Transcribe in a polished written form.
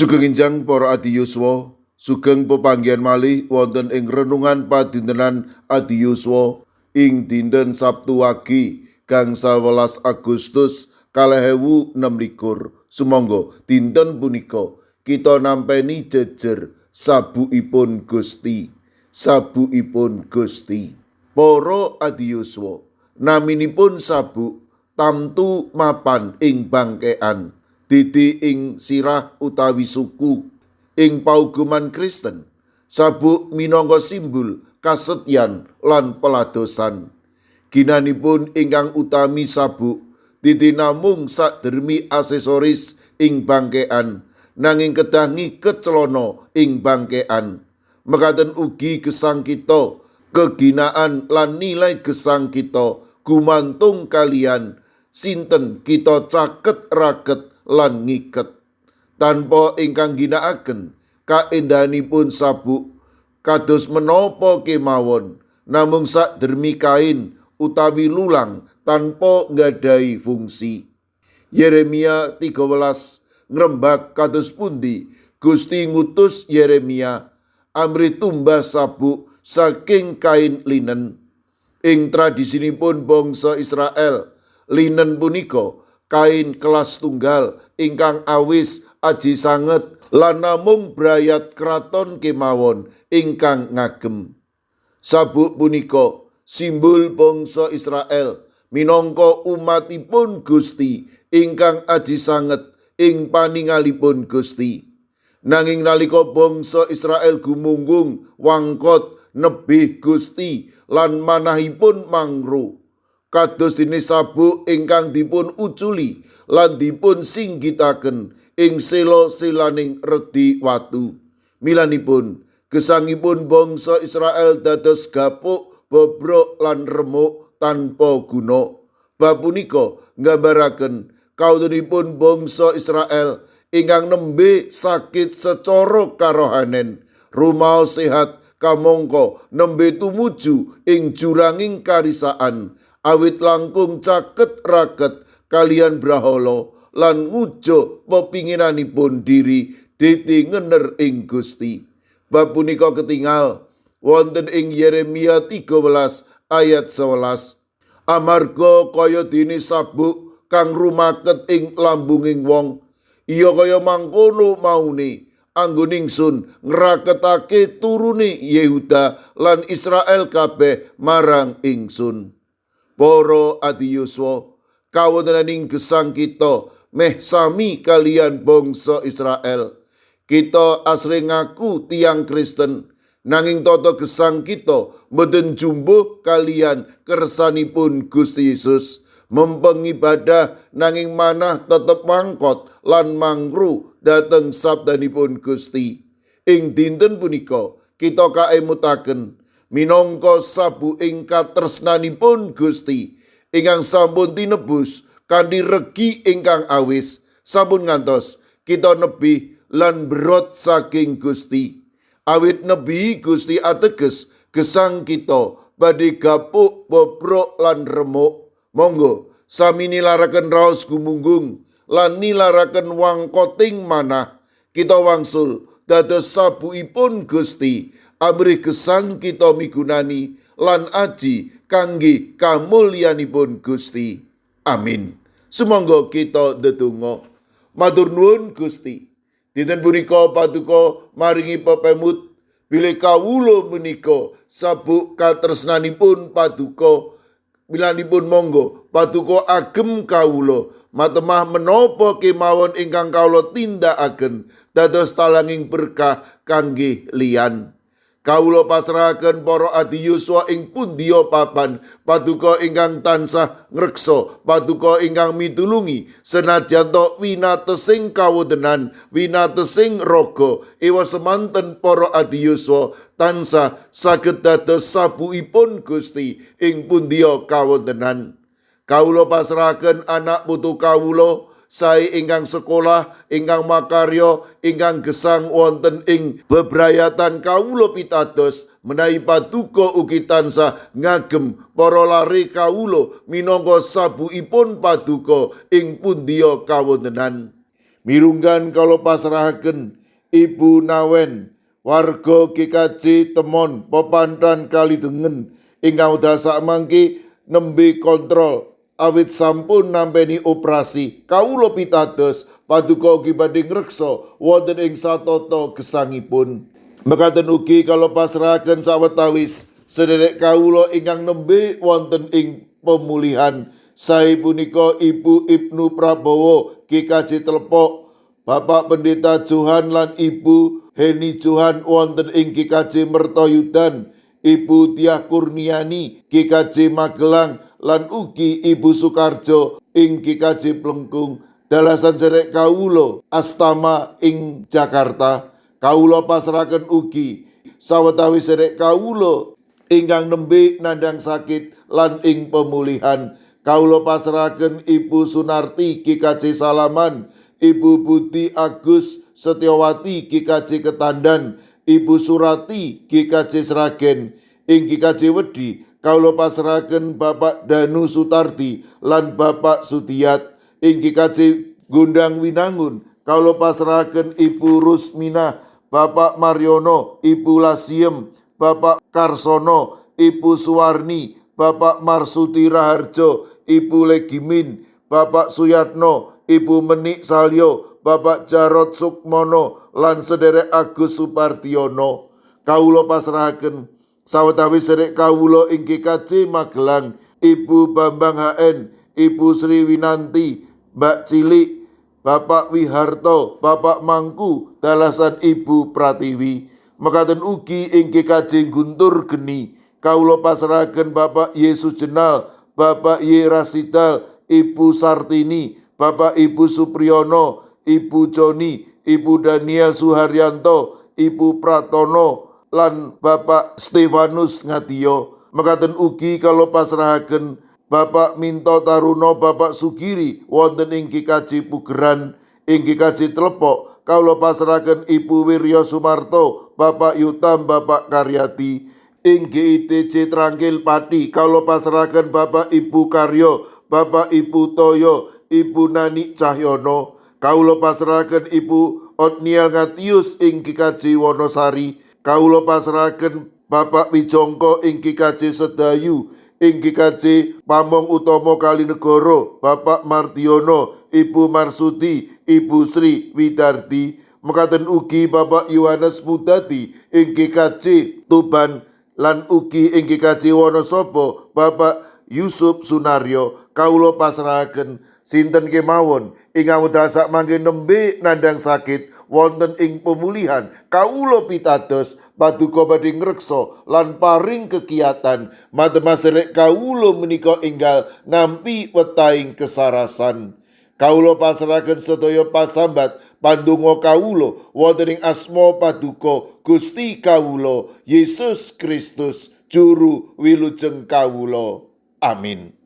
Sugeng enjang para adiyuswa, sugeng pepanggihan malih wonten ing renungan padintenan adiyuswa ing dinten Sabtu wagi gangsal 11 Agustus 2026. Sumangga dinten punika kita nampeni jejer sabuipun Gusti. Sabuipun Gusti. Para adiyuswa, naminipun sabuk tamtu mapan ing bangkean. Didi ing sirah utawi suku ing paugeman Kristen, sabuk minangka simbol kasetyan lan peladosan. Ginanipun ingkang utami sabuk didi namung sadermi aksesoris ing bangkean, nanging kedah ngiket celana ing bangkean. Mekaten ugi gesang kita, keginaan lan nilai gesang kita gumantung kalian sinten kita caket raket lan ngiket. Tanpa ingkang ginakaken kaendahanipun sabuk kados menapa kemawon, namung sadermi kain utawi lulang tanpa nggadhahi fungsi. Yeremia 13 ngrembak kados pundi Gusti ngutus Yeremia amrih tumbas sabuk saking kain linen. Ing tradisinipun bangsa Israel, linen punika kain kelas tunggal ingkang awis aji sanget lan namung brayat kraton kemawon ingkang ngagem. Sabuk punika simbol bangsa Israel minangka umatipun Gusti ingkang aji sanget ing paningalipun Gusti. Nanging nalika bangsa Israel gumunggung wangkot nebih Gusti lan manahipun mangro, kados dene sabuk ingkang dipun uculi lan dipun singgitaken ing sela-selaning redi watu. Milanipun gesangipun bangsa Israel dados gapuk, bobrok lan remuk tanpa guna. Bab punika nggambaraken kauntunipun bangsa Israel ingkang nembe sakit secara karohanen, rumaos sehat kamangka nembe tumuju ing juranging karisaan, awit langkung caket raket kalian brahala lan ngujo pepinginanipun diri dadi ngener ing Gusti. Bab punika ketingal wonten ing Yeremia 13 ayat 11. Amarga kaya dene sabuk kang rumaket ing lambunging wong, iya kaya mangkono maune anggon ingsun ngraketake turune Yehuda lan Israel kabeh marang ingsun. Para adiyuswa, kawontenaning gesang kita meh sami kalian bangsa Israel. Kita asring ngaku tiang Kristen, nanging tata gesang kita mboten jumbuh kalian kersanipun Gusti Yesus. Mempengibadah nanging manah tetep mangkot lan mangru dateng sabdanipun Gusti. Ing dinten punika kita kaemutaken minangka sabu ing katresnanipun Gusti ingkang sampun tinebus kanthi regi ingkang awis, sampun ngantos kita nebih lan berot saking Gusti. Awit nebi Gusti ateges gesang kita badhe gapuk, bobrok lan remuk. Monggo sami nilaraken raos gumunggung lan nilaraken wangkoting manah, kita wangsul dados sabuipun Gusti amrih gesang kita migunani lan aji kangge kamulyanipun Gusti. Amin. Sumangga kita ndedonga. Matur nuwun Gusti, dinten punika paduka maringi pepemut bilih kawula menika sabuk katresnanipun paduka. Milanipun monggo paduka agem kawula matemah menapa kemawon ingkang kawula tindakaken dados talanging berkah kangge liyan. Kawula pasrahaken para adiyuswa ing pundiya papan, paduka ingkang tansah ngreksa, paduka ingkang mitulungi senajan to winatesing kawontenan, winatesing raga, ewa semanten para adiyuswa tansah saged dados sabuipun Gusti ing pundiya kawontenan. Kawula pasrahaken anak putu kawula sae ingkang sekolah, ingkang makarya, ingkang gesang wonten ing bebrayatan kawula pitados, menawi paduka ugi tansah ngagem para lare kawula minangka sabuipun paduka ing pundiya kawontenan. Mirunggan kawula pasrahaken Ibu Nawen warga GKJ Temon Pepantran Kalidengen ingkang dasa mangke nembe kontrol awit sampun nampeni operasi. Kawula pitados paduka ugi badhe ngreksa wonten ing satata gesangipun. Mekaten ugi kawula pasrahaken sawetawis sedherek kawula ingkang nembe wonten ing pemulihan. Sae punika Ibu Ibnu Prabowo GKJ Telepok, Bapak Pendeta Johan lan Ibu Heni Johan wonten ing GKJ Mertoyudan, Ibu Tiah Kurniani GKJ Magelang lan ugi Ibu Sukarjo ing GKJ Plengkung. Dalasan sedherek kawula astama ing Jakarta, kawula pasrahaken ugi sawetawis sedherek kawula ingkang nembe nandhang sakit lan ing pemulihan. Kawula pasrahaken Ibu Sunarti GKJ Salaman, Ibu Budi Agus Setiawati GKJ Ketandan, Ibu Surati GKJ Sragen. Ing GKJ Wedi kawula pasrahaken Bapak Danu Sutardi lan Bapak Sutiat. Ing GKJ Gondang Winangun kawula pasrahaken Ibu Rusminah, Bapak Mariono, Ibu Lasiem, Bapak Karsono, Ibu Suwarni, Bapak Marsuti Raharjo, Ibu Legimin, Bapak Suyatno, Ibu Menik Salyo, Bapak Jarod Sukmono lan sedherek Agus Supartiono. Kawula pasrahaken sawetawis sedherek kawula ing GKJ Magelang, Ibu Bambang HN, Ibu Sri Winanti, Mbak Cilik, Bapak Wiharto, Bapak Mangku, dalasan Ibu Pratiwi. Mekaten ugi ing GKJ Guntur Geni kawula pasrahaken Bapak Yesus Jenal, Bapak Y Rasidal, Ibu Sartini, Bapak Ibu Supriyono, Ibu Joni, Ibu Daniel Suharyanto, Ibu Pratono lan Bapak Stefanus Ngatiyo. Mekaten ugi kawula pasrahaken Bapak Minto Taruno, Bapak Sugiri wonten ing GKJ Pugeran. Ing GKJ Telepok kawula pasrahaken Ibu Wiryo Sumarto, Bapak Yutam, Bapak Karyati. Ing GITJ Trangkil Pati kawula pasrahaken Bapak Ibu Karyo, Bapak Ibu Toyo, Ibu Nani Cahyono. Kawula pasrahaken Ibu Otniel Ngatius ing GKJ Wonosari. Kawula pasrahaken Bapak Wijongko ing GKJ Sedayu. Ing GKJ Pamong Utomo Kalinegoro, Bapak Martiono, Ibu Marsudi, Ibu Sri Widarti. Mekaten ugi Bapak Yohanes Mudati ing GKJ Tuban lan ugi ing GKJ Wonosobo Bapak Yusuf Sunaryo. Kawula pasrahaken sinten kemawon ingkang wedasa mangke nembe nandhang sakit wonten ing pemulihan. Kawula pitados paduka badhe ngreksa lan paring kekiyatan matemas sedherek kawula menika enggal nampi wetahing kesarasan. Kawula pasrahaken sedaya pasambat pandonga kawula wonten ing asma paduka Gusti kawula Yesus Kristus juru wilujeng kawula. Amin.